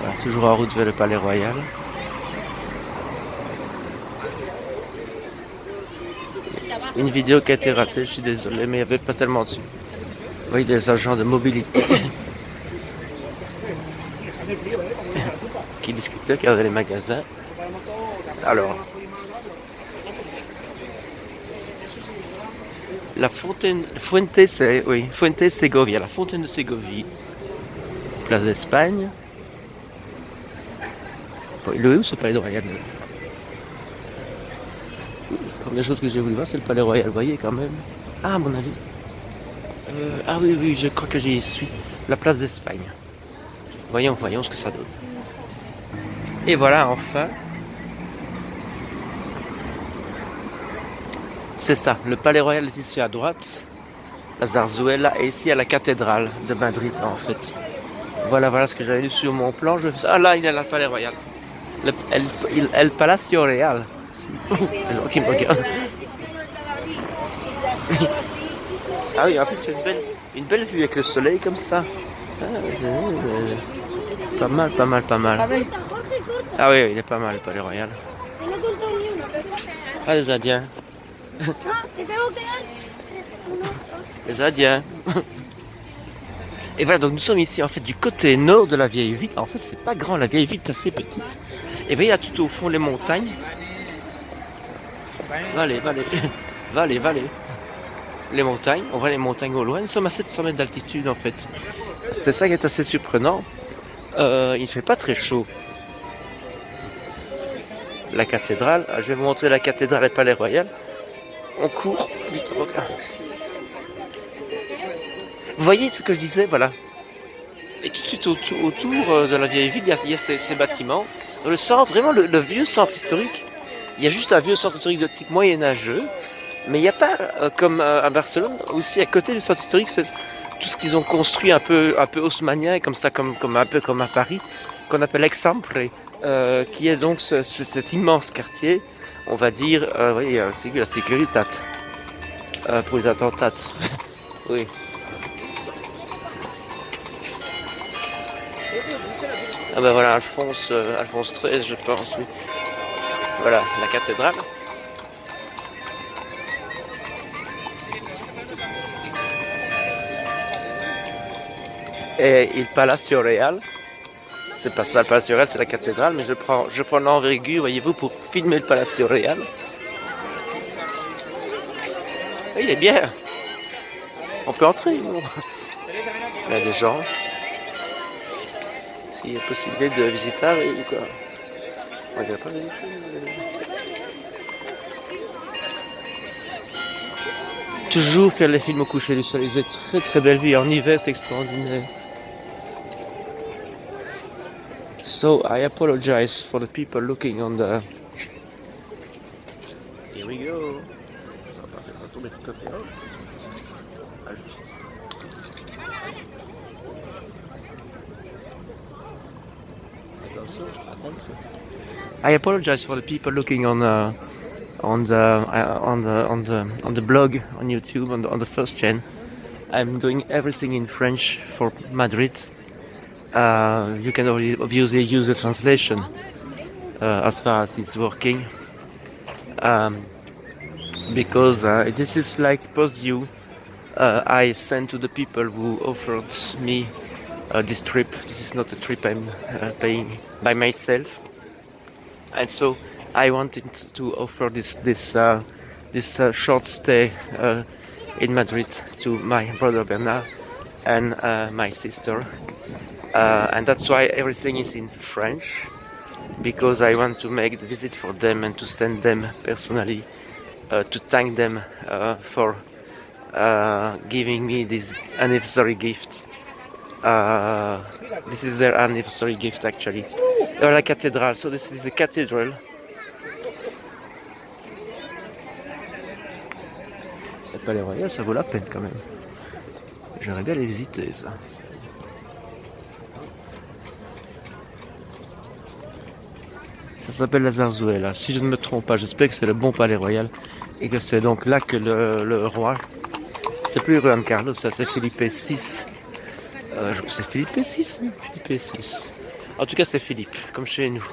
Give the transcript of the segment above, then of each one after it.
Voilà, toujours en route vers le Palais Royal. Une vidéo qui a été ratée, je suis désolé, mais il n'y avait pas tellement dessus. Vous voyez des agents de mobilité qui discutaient, qui regardaient les magasins. Alors, la fontaine, Fuente, c'est, oui, Fuente Segovia, la fontaine de Ségovie, place d'Espagne. Bon, il est où ce palais royal? La première chose que j'ai voulu voir, c'est le palais royal, vous voyez quand même. Ah, à mon avis. Ah oui, oui, je crois que j'y suis. La place d'Espagne. Voyons, voyons ce que ça donne. Et voilà, enfin. C'est ça, le palais royal est ici à droite. La Zarzuela est ici à la cathédrale de Madrid, en fait. Voilà, voilà ce que j'avais lu sur mon plan. Ah là, il y a le palais royal. El Palacio Real. Les gens qui me regardent. Ah oui, en plus, c'est une belle vue avec le soleil comme ça. Ah, pas mal, pas mal, pas mal. Ah oui, il est pas mal le palais royal. Ah, les Indiens. Les Indiens. Et voilà, donc nous sommes ici en fait du côté nord de la vieille ville. En fait, c'est pas grand, la vieille ville est assez petite. Et vous voyez là tout au fond les montagnes. Valez, valez, valez, valez. Les montagnes, on voit les montagnes au loin. Nous sommes à 700 mètres d'altitude en fait. C'est ça qui est assez surprenant. Il ne fait pas très chaud. La cathédrale, je vais vous montrer la cathédrale et le palais royal. On court. Vous voyez ce que je disais, voilà. Et tout de suite autour de la vieille ville, il y a ces bâtiments. Dans le centre, vraiment le vieux centre historique. Il y a juste un vieux centre historique de type moyenâgeux. Mais il n'y a pas, comme à Barcelone, aussi à côté du centre historique, c'est tout ce qu'ils ont construit un peu haussmannien, comme ça, un peu comme à Paris, qu'on appelle Eixample, qui est donc cet immense quartier, on va dire, oui, c'est la sécurité pour les attentats. Oui. Ah ben voilà, Alphonse XIII, je pense, oui. Voilà, la cathédrale. Et il Palacio Real. C'est pas ça, le Palacio Real, c'est la cathédrale, mais je prends l'envergure, voyez-vous, pour filmer le Palacio Real. Il est bien. On peut entrer, non? Il y a des gens. S'il y a possibilité de visiter ou quoi? On ne pas visiter. Toujours faire les films au coucher du soleil. C'est très très belle vue. En hiver, c'est extraordinaire. So I apologize for the people looking on the. Here we go. Ça va faire tomber de côté. Ajuste. I apologize for the people looking on the blog on YouTube on the first chain. I'm doing everything in French for Madrid. You can obviously use the translation as far as it's working, because this is like post due. I sent to the people who offered me this trip. This is not a trip I'm paying by myself, and so I wanted to offer this short stay in Madrid to my brother Bernard and my sister, and that's why everything is in French, because I want to make the visit for them and to send them personally to thank them for giving me this anniversary gift. This is their anniversary gift actually. La cathédrale, so this is the cathedral. Le Palais Royal, ça vaut la peine quand même. J'aimerais bien les visiter, ça. Ça s'appelle la Zarzuela. Si je ne me trompe pas, j'espère que c'est le bon Palais Royal et que c'est donc là que le roi. C'est plus Juan Carlos, ça c'est Philippe VI. Je crois que c'est Philippe VI, oui, Philippe VI. En tout cas, c'est Philippe, comme chez nous.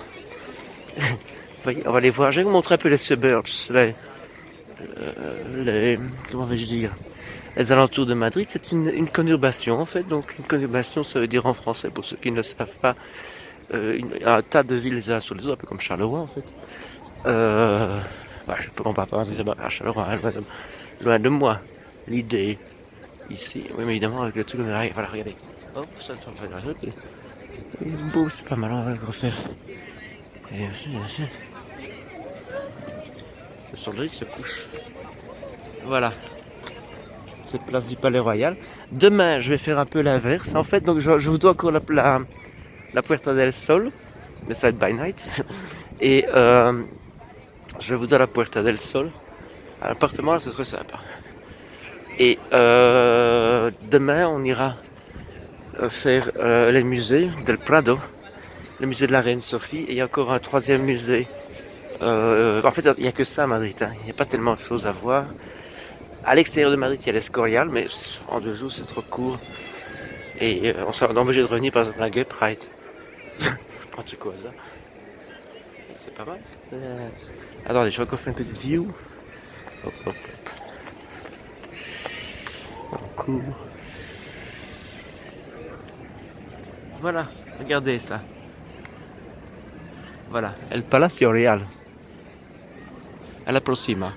Voyez, on va les voir. Je vais vous montrer un peu les suburbs, comment vais-je dire, les alentours de Madrid. C'est une conurbation en fait. Donc une conurbation, ça veut dire en français, pour ceux qui ne le savent pas, un tas de villes les uns sur les autres, un peu comme Charleroi en fait. On va pas à Charleroi, hein, loin de moi. L'idée ici, oui mais évidemment avec le truc, voilà, regardez. Hop, ça ne fait pas de beau, c'est pas mal, on va le refaire. Et le soleil se couche. Voilà, c'est place du Palais Royal. Demain, je vais faire un peu l'inverse. En fait, donc je vous dois encore la Puerta del Sol, le Side by Night. Et je vous dois la Puerta del Sol. À l'appartement, là, ce serait sympa. Et demain, on ira faire les musées del Prado, le musée de la Reine Sophie. Et il y a encore un troisième musée. En fait, il n'y a que ça à Madrid. Hein. Il n'y a pas tellement de choses à voir. À l'extérieur de Madrid, il y a l'Escorial, mais en 2 jours, c'est trop court. Et on sera obligé de revenir par exemple à Gay Pride. Je prends du quoi ça. C'est pas mal. Attendez, je vais encore faire une petite view. Hop, hop, hop. On court. Voilà, regardez ça. Voilà, El Palacio Real. À la prossima.